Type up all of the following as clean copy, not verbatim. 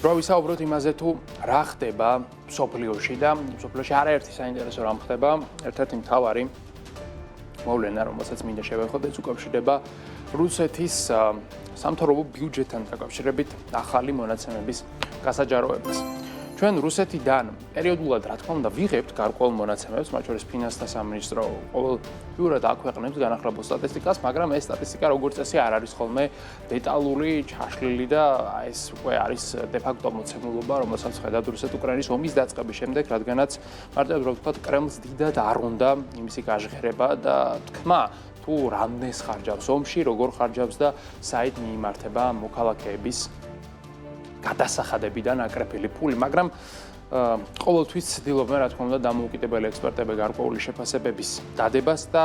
Რო ვისაუბროთ იმაზე თუ რა ხდება სოფლიოში და სოფლიოში არაერთი საინტერესო რამ ხდება, ერთ-ერთი მთავარი მოვლენა, რომელსაც მინდა შევეხოთ, ეს უკავშირდება რუსეთის სამთავრობო ბიუჯეტთან დაკავშირებით ახალი მონაცემების გასაჯაროებას. ჩვენ რუსეთიდან პერიოდულად, რა თქმა უნდა, ვიღებთ გარკვეულ მონაცემებს, მათ შორის ფინანსთა სამინისტრო ყოველდღიურად აქვეყნებს განახლებულ სტატისტიკას, მაგრამ ეს სტატისტიკა როგორც წესი არ არის ხოლმე დეტალური, ჩაშლილი და ეს უკვე არის დე-ფაქტო მოცემულობა, რომელსაც ხედავთ რუსეთ-უკრაინის ომის დაწყების შემდეგ, რადგანაც მარტივად რო ვთქვათ, კრემლს დიდად არ უნდა იმისი გაჟღერება და თქმა თუ რამდენს ხარჯავს ომში, როგორ ხარჯავს და საით მიიმართება მოქალაქეების გადასახადებიდან აკრეფილი ფული, მაგრამ ყოველთვის ცდილობენ, რა თქმა უნდა, დამოუკიდებელი ექსპერტები გარკვეული შეფასებების დადებას და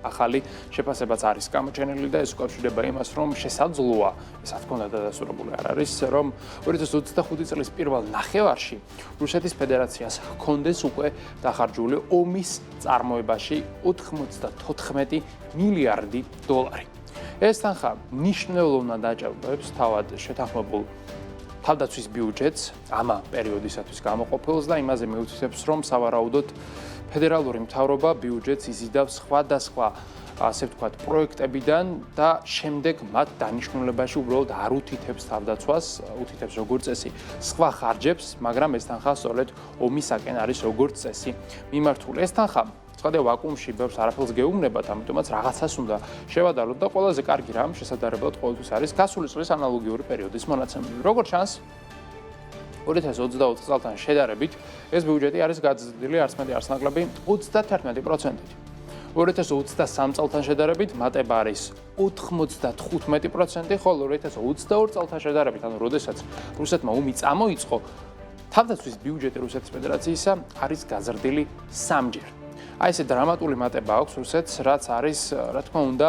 ახალი შეფასებაც არის გამოჩენილი და ეს უკავშირდება იმას, რომ შესაძლოა, ეს რა თქმა უნდა დადასტურებული არ არის, რომ 2025 წლის პირველ ნახევარში რუსეთის ფედერაციას ჰქონდეს უკვე დახარჯული ომის წარმოებაში 94 მილიარდი დოლარი. ეს თანხა მნიშვნელოვნად აჭარბებს თავად შეთანხმებულ თავდაცვის ბიუჯეტს ამ პერიოდისათვის გამოყოფილს და იმაზე მიუთითებს, რომ სავარაუდოდ ფედერალური მთავრობა ბიუჯეტს იზიდავს სხვადასხვა, ასე ვთქვათ, პროექტებიდან და შემდეგ მათ დანიშნულებაში უბრალოდ არ უთითებს თავდაცვას, უთითებს როგორც წესი სხვა ხარჯებს, მაგრამ ეს თანხა სწორედ ომისაკენ არის როგორც წესი მიმართული. ეს თანხა სხვადასხვა ვაკუუმში ბევრს არაფერს გეუბნებათ, ამიტომაც რაღაცას უნდა შევადაროთ და ყველაზე კარგი რამ შესაძლებლად ყოველთვის არის გასული წლის ანალოგიური პერიოდის მონაცემები. როგორც ჩანს, 2024 წელთან შედარებით ეს ბიუჯეტი არის გაზრდილი არც მეტი არც ნაკლები 31%-ით. 2023 წელთან შედარებით მატება არის 95%, ხოლო 2022 წელთან შედარებით, ანუ როდესაც რუსეთმა ომი წამოიწყო, თავდაცვის ბიუჯეტი რუსეთის ფედერაციისა არის გაზრდილი 3-ჯერ. აი ესე დრამატული მატება აქვს რუსეთს, რაც არის, რა თქმა უნდა,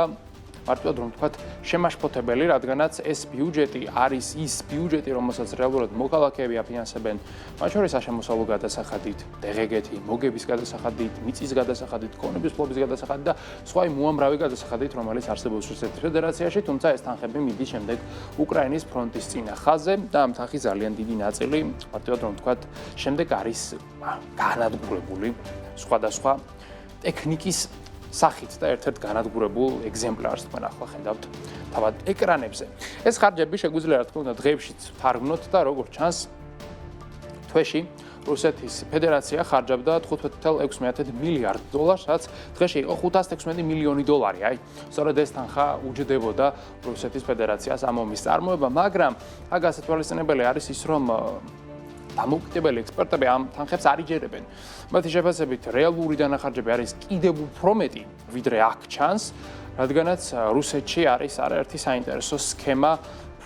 მარტივად რომ ვთქვათ, შემაშფოთებელი, რადგანაც ეს ბიუჯეტი არის ის ბიუჯეტი, რომელსაც რეალურად მოქალაქეები აფინანსებენ, მათ შორის საშემოსავლო გადასახადით, დეგეგეთი, მოგების გადასახადით, მიწის გადასახადით, ქონების ფლობის გადასახადით და სხვა უამრავი გადასახადით, რომელიც არსებობს რუსეთის ფედერაციაში, თუმცა ეს თანხები მიდის შემდეგ უკრაინის ფრონტის წინა ხაზზე და ამ თანხის ძალიან დიდი ნაწილი, მარტივად რომ ვთქვათ, შემდეგ არის განადგურებული სხვადასხვა ტექნიკის სახით და ერთ-ერთ განადგურებულ ეგზემპლარს თქვენ ახლა ხედავთ თავად ეკრანებზე. ეს ხარჯები შეგვიძლია, რა თქმა უნდა, დღეებშიც ფარგლოთ და როგორც ჩანს, თვეში რუსეთის ფედერაცია ხარჯავდა 15.6 მილიარდ დოლარს, რაც დღეში იყო 516 მილიონი დოლარი. აი, სწორედ ეს თანხა უჯდებოდა რუსეთის ფედერაციას ამ ომის წარმოება, მაგრამ აქ გასათვალისწინებელი არის ის, რომ დამოუკიდებელი ექსპერტები ამ თანხებს არ იჯერებენ. მათი შეფასებით, რეალური დანახარჯები არის კიდევ უფრო მეტი, ვიდრე აქ ჩანს, რადგანაც რუსეთში არის არაერთი საინტერესო სქემა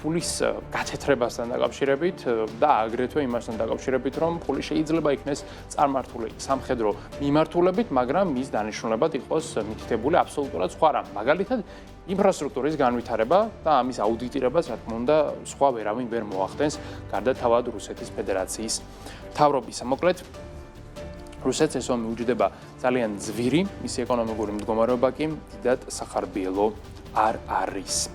ფულის გათეთრებასთან დაკავშირებით და აგრეთვე იმასთან დაკავშირებით, რომ ფული შეიძლება იქნეს წარმართული სამხედრო მიმართულებით, მაგრამ მის დანიშნულებად იყოს მითითებული აბსოლუტურად სხვა რამ. მაგალითად, ინფრასტრუქტურის განვითარება და ამის აუდიტირებას, რა თქმა უნდა, სხვა ვერავინ ვერ მოახდენს, გარდა თავად რუსეთის ფედერაციის მთავრობისა. მოკლედ, რუსეთს ეს ომი უჯდება ძალიან ძვირი, მისი ეკონომიკური მდგომარეობა კი დიდად სახარბიელო არ არის.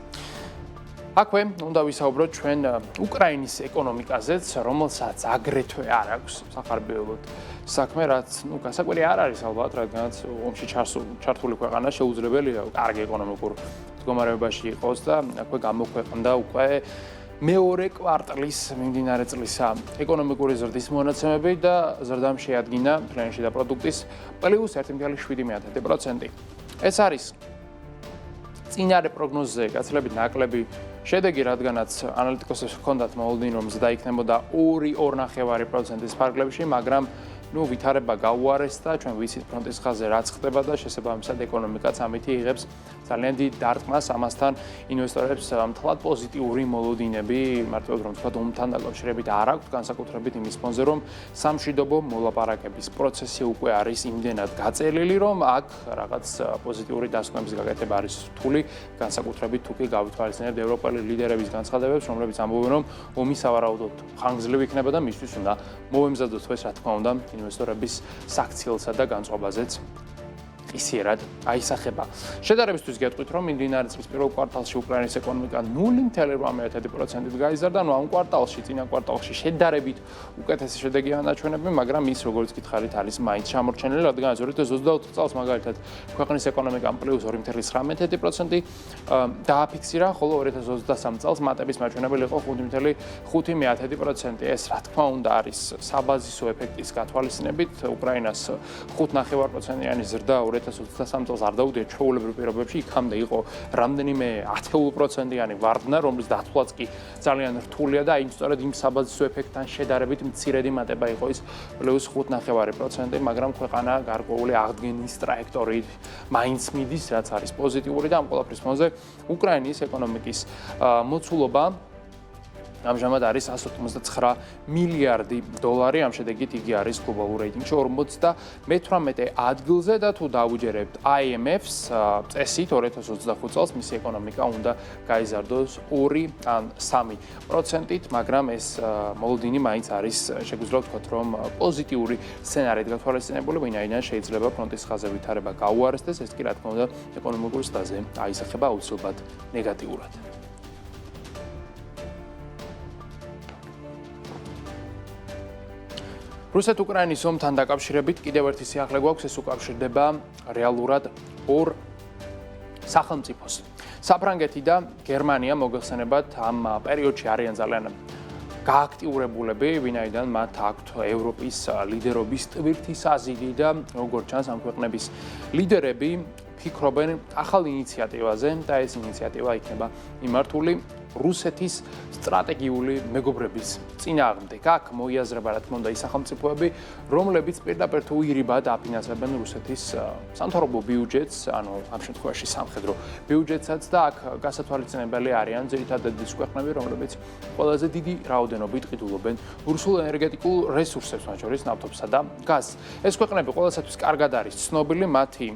აქვე უნდა ვისაუბროთ ჩვენ უკრაინის ეკონომიკაზეც, რომელსაც აგრეთვე არ აქვს სახარბიელოდ საქმე, რაც გასაკვირი არ არის ალბათ, რადგანაც ომში ჩართული ქვეყანა შეუძლებელია კარგი ეკონომიკურ მდგომარეობაში იყოს და აქვე გამოქვეყნდა უკვე მეორე კვარტლის მიმდინარე წლისა ეკონომიკური ზრდის მონაცემები და ზრდამ შეადგინა მთლიანი შიდა პროდუქტის პლუს 1.7%. ეს არის წინარე პროგნოზზე გაცილებით ნაკლები შედეგი, რადგანაც ანალიტიკოსებს ჰქონდათ მოლოდინი, რომ ზრდა იქნებოდა 2.5%-ის ფარგლებში, მაგრამ ვითარება გაუარეს და ჩვენ ვიცით ფრონტის ხაზზე რაც ხდება და შესაბამისად ეკონომიკაც ამით იღებს ძალიან დიდ დარტყმას, ამასთან ინვესტორებს მთლად პოზიტიური მოლოდინები, მარტივად რომ ვთქვათ, ომთან დაკავშირებით არ აქვთ, განსაკუთრებით იმის ფონზე, რომ სამშვიდობო მოლაპარაკების პროცესი უკვე არის იმდენად გაწელილი, რომ აქ რაღაც პოზიტიური დასკვნების გაკეთება არის რთული, განსაკუთრებით თუ კი გავითვალისწინებთ ევროპელი ლიდერების განცხადებებს, რომლებიც ამბობენ, რომ ომი სავარაუდოდ ხანგრძლივი იქნება და მისთვის უნდა მოვემზადოთ ეს, რა თქმა უნდა, ინვესტორების საქციელსა და განწყობაზეც ყისიერად აისახება. შედარებისთვის გეტყვით, რომ მიმდინარე წლის პირველ კვარტალში უკრაინის ეკონომიკა 0.1%-ით გაიზარდა, ანუ ამ კვარტალში, წინა კვარტალში შედარებით უკეთესი შედეგი ანაჩვენებენ, მაგრამ ის როგორც გითხარით არის მაინც შემორჩენილი, რადგან 2024 წელს მაგალითად ქვეყნის ეკონომიკამ +2.9% დააფიქსირა, ხოლო 2023 წელს მატების მაჩვენებელი იყო 5.5%. ეს რა თქმა უნდა არის საბაზისო ეფექტის გათვალისწინებით, უკრაინას 5.9%-იანი ზრდა 2023 წელს არ დაუდია ჩვეულებრივ პირობებში, იქამდე იყო რამდენიმე 10%-იანი ვარდნა, რომლის დათვლაც კი ძალიან რთულია და აი სწორედ იმ საბაზისო ეფექტთან შედარებით მცირედი მატება იყო ის +5.9%, მაგრამ ქვეყანა გარკვეული აღდგენის ტრაექტორიით მაინც მიდის, რაც არის პოზიტიური და ამ ყველაფრის ფონზე უკრაინის ეკონომიკის მოცულობა ამჟამად არის 189 მილიარდი დოლარი, ამ შედეგით იგი არის გლობალურ რეიტინგში 58 ადგილზე და თუ დავუჯერებთ IMF-ს წესით 2025 წელს მისი ეკონომიკა უნდა გაიზარდოს 2 ან 3%-ით, მაგრამ ეს მოლოდინი მაინც არის შეგვიძლია ვთქვათ, რომ პოზიტიური სცენარით გათვალისწინებული, ვინაიდან შეიძლება ფრონტის ხაზზე ვითარება გაუარესდეს, ეს კი რა თქმა უნდა ეკონომიკურ სტაზე აისახება აუცილებლად ნეგატიურად. რუსეთ-უკრაინის ომთან დაკავშირებით კიდევ ერთი სიახლე გვაქვს, ეს უკავშირდება რეალურად ორ სახელმწიფოს. საფრანგეთი და გერმანია მოგეხსენებათ ამ პერიოდში არიან ძალიან გააქტიურებულები, ვინაიდან მათ აქვთ ევროპის ლიდერობის ტვირთი საზიდი და როგორც ჩანს ამ ქვეყნების ლიდერები ფიქრობენ ახალ ინიციატივაზე და ეს ინიციატივა იქნება მიმართული რუსეთის სტრატეგიული მეგობრების წინააღმდეგ. აქ მოიაზრება რა თქმა უნდა ის სახელმწიფოები, რომლებიც პირდაპირ თუ ირიბად აფინანსებენ რუსეთის სამთავრობო ბიუჯეტს, ანუ ამ შემთხვევაში სამხედრო ბიუჯეტსაც და აქ გასათვალისწინებელი არიან ძირითადად ის ქვეყნები, რომლებიც ყველაზე დიდი რაოდენობით ყიდულობენ რუსულ ენერგეტიკულ რესურსებს, მათ შორის ნავთობსა და გაზს. ეს ქვეყნები ყველასათვის კარგად არის ცნობილი, მათი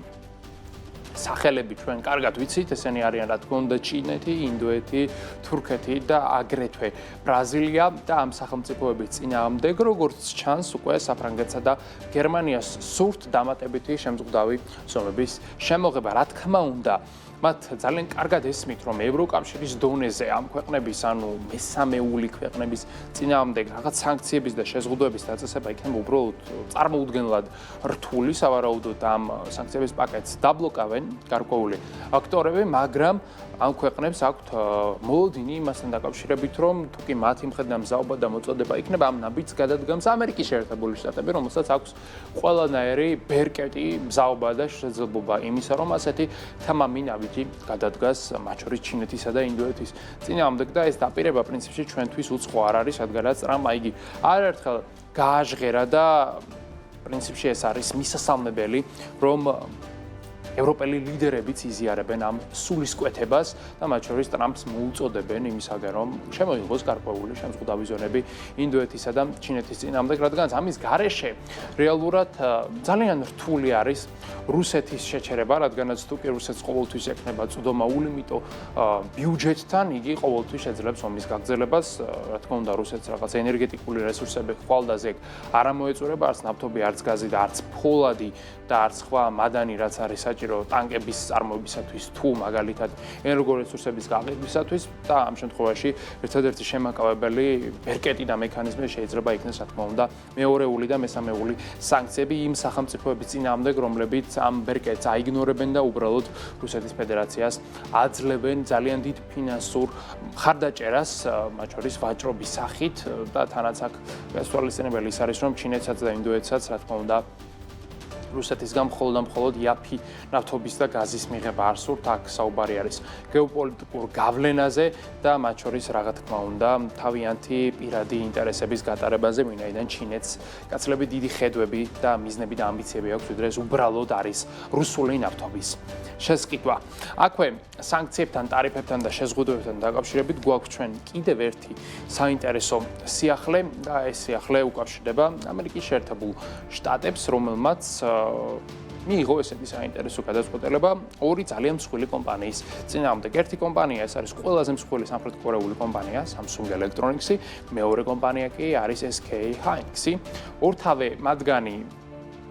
სახელები ჩვენ კარგად ვიცით, ესენი არიან რა თქმა უნდა ჩინეთი, ინდოეთი, თურქეთი და აგრეთვე ბრაზილია და ამ სახელმწიფოების წინააღმდეგ როგორც ჩანს უკვე საფრანგეთსა და გერმანიას სურთ დამატებითი შემზღუდავი ზომების შემოღება. რა თქმა უნდა მათ ძალიან კარგად ესმით, რომ ევროკავშირის დონეზე ამ ქვეყნების, ანუ მესამეული ქვეყნების წინააღმდეგ რაღაც სანქციების და შეზღუდვების დაწესება იქნება უბრალოდ წარმოუდგენლად რთული, სავარაუდოდ ამ სანქციების პაკეტს დაბლოკავენ გარკვეული აქტორები, მაგრამ ამ ქვეყნებს აქვთ მოლოდინი იმასთან დაკავშირებით, რომ თუკი მათი მხრიდან მზაობა და მოწოდება იქნება, ამ ნაბიჯს გადადგამს ამერიკის შეერთებული შტატები, რომელსაც აქვს ყველანაირი ბერკეტი, მზაობა და შესაძლებლობა იმისა, რომ ასეთი თამამი ნაბიჯი გადადგას მათ შორის ჩინეთისა და ინდოეთის წინააღმდეგ და ეს დაპირება პრინციპში ჩვენთვის უცხო არ არის, რადგანაც რამა იგი არაერთხელ გააჟღერა და პრინციპში ეს არის მისასალმებელი, რომ ევროპელი ლიდერებიც იზიარებენ ამ სულისკვეთებას და მათ შორის ტრამპს მოუწოდებენ იმისაგან, რომ შემოიღოს გარკვეული შემზღუდავი ზონები ინდოეთისა და ჩინეთის წინააღმდეგ, რადგანაც ამის გარეშე რეალურად ძალიან რთული არის რუსეთის შეჩერება, რადგანაც თუკი რუსეთს ყოველთვის ექნება წვდომა ულიმიტო ბიუჯეტთან, იგი ყოველთვის შეძლებს ომის გაგრძელებას. რა თქმა უნდა, რუსეთს რაღაც ენერგეტიკული რესურსები ხვალდაზე არ ამოეწურება, არც ნავთობი, არც გაზი და არც ფოლადი და არც სხვა მადანი, რაც არის საჭირო ტანკების წარმოებისათვის თუ მაგალითად ენერგორესურსების გაყიდვისათვის და ამ შემთხვევაში ერთადერთი შემაკავებელი ბერკეტი და მექანიზმი შეიძლება იქნეს რა თქმა უნდა მეორეული და მესამეული სანქციები იმ სახელმწიფოების წინააღმდეგ, რომლებიც ამ ბერკეტს აიგნორებენ და უბრალოდ რუსეთის ფედერაციას აძლევენ ძალიან დიდ ფინანსურ მხარდაჭერას, მათ შორის ვაჭრობის სახით და თანაც აქ გასათვალისწინებელი ის არის, რომ ჩინეთსაც და ინდოეთსაც რა თქმა უნდა რუსეთისგან მხოლოდ და მხოლოდ იაფი ნავთობის და გაზის მიღება არ სურთ, აქ საუბარი არის გეოპოლიტიკურ გავლენაზე და მათ შორის რა თქმა უნდა თავიანთი პირადი ინტერესების გატარებაზე, ვინაიდან ჩინეთს კაცლები დიდი ხედვები და მიზნები და ამბიციები აქვს, ვიდრე ეს უბრალოდ არის რუსული ნავთობის შესყიდვა. აქვე სანქციებთან, ტარიფებთან და შეზღუდვებთან დაკავშირებით გვაქვს ჩვენ კიდევ ერთი საინტერესო სიახლე და ეს სიახლე უკავშირდება ამერიკის შეერთებულ შტატებს, რომელმაც მიიღო ესეთი საინტერესო გადაწყვეტილება ორი ძალიან მსხვილი კომპანიის წინააღმდეგ. ერთი კომპანია ეს არის ყველაზე მსხვილი სამხრეთკორეული კომპანია Samsung Electronics-ი, მეორე კომპანია კი არის SK Hynix-ი. ორთავე მათგანი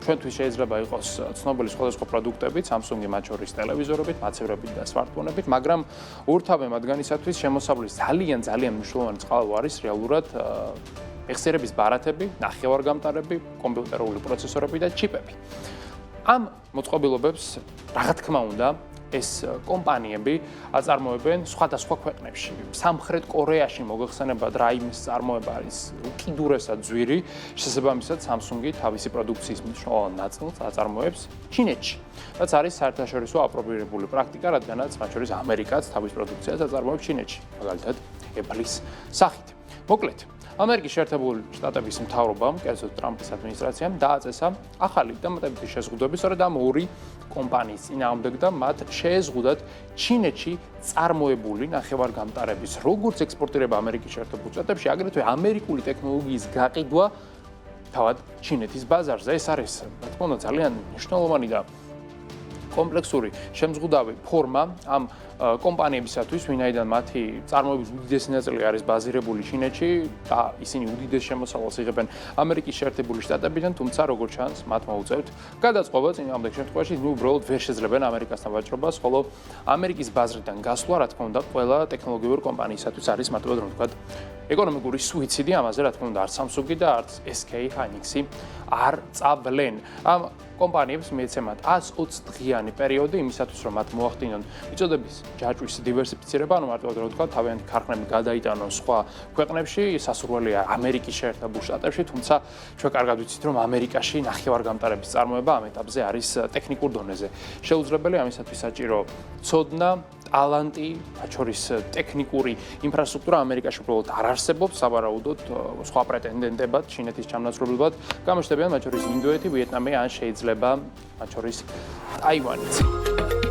ჩვენთვის შეიძლება იყოს ცნობილი სხვადასხვა პროდუქტები, Samsung-ი მათ შორის ტელევიზორებით, მაცევრებით და smartphone-ებით, მაგრამ უერთავე მათგანისათვის შემოსავლის ძალიან მნიშვნელოვანი წყარო არის რეალურად მეხსიერების ბარათები, ნახევარგამტარები, კომპიუტერული პროცესორები და ჩიპები. ამ მოწყობილობებს რა თქმა უნდა ეს კომპანიები აწარმოებენ სხვადასხვა ქვეყნებში. სამხრეთ კორეაში მოგეხსენებათ რაიმის წარმოება არის უკიდურესად ძვირი, შესაბამისად Samsung-ი თავისი პროდუქციის მნიშვნელოვან ნაწილს აწარმოებს ჩინეთში. რაც არის საერთაშორისო აპრობირებული პრაქტიკა, რადგანაც მათ შორის ამერიკაც თავის პროდუქციას აწარმოებს ჩინეთში, მაგალითად Apple-ის სახით. მოკლედ, ამერიკის შეერთებული შტატების მთავრობამ, კერძოდ ტრამპის ადმინისტრაციამ დააწესა ახალი დამატებითი შეზღუდვები სწორედ ამ ორი კომპანიის წინააღმდეგ და მათ შეეზღუდათ ჩინეთში წარმოებული ნახევარგამტარების როგორც ექსპორტირება ამერიკის შეერთებულ შტატებში, აგრეთვე ამერიკული ტექნოლოგიის გაყიდვა თავად ჩინეთის ბაზარზე. ეს არის, რა თქმა უნდა, ძალიან მნიშვნელოვანი და კომპლექსური შემზღუდავი ფორმა ამ კომპანიებისათვის, ვინაიდან მათი წარმოების უდიდესი ნაწილი არის ბაზირებული ჩინეთში და ისინი უდიდეს შემოსავალს იღებენ ამერიკის შეერთებული შტატებიდან, თუმცა როგორც ჩანს, მათ მოუწევთ გადაწყობა წინააღმდეგ შემთხვევაში, უბრალოდ ვერ შეძლებენ ამერიკასთან ვაჭრობას, ხოლო ამერიკის ბაზრიდან გასვლა, რა თქმა უნდა, ყველა ტექნოლოგიური კომპანიისათვის არის მარტივად რომ ვთქვათ, ეკონომიკური სუიციდი, ამაზე რა თქმა უნდა, არც Samsung-ი და არც SK Hynix-ი არ წავლენ. ამ კომპანიებს მიეცემათ 120 დღიანი პერიოდი იმისათვის, რომ მათ მოახდინონ მიწოდების ჯაჭვის დივერსიფიცირება, ანუ მარტივად რომ ვთქვათ, თავიანთი ქარხნები გადაიტანონ სხვა ქვეყნებში, სასურველია ამერიკის შეერთებულ შტატებში, თუმცა ჩვენ კარგად ვიცით, რომ ამერიკაში ნახევარგამტარების წარმოება ამ ეტაპზე არის ტექნიკურ დონეზე შეუძლებელი, ამისათვის საჭირო ცოდნა, ტალანტი, მათ შორის ტექნიკური ინფრასტრუქტურა ამერიკაში უბრალოდ არ არსებობს, სავარაუდოდ სხვა პრეტენდენტებად, ჩინეთის ჩამონაცვლებლად გამოჩნდებიან, მათ შორის ინდოეთი, ვიეტნამი ან შეიძლება მათ შორის ტაივანიც.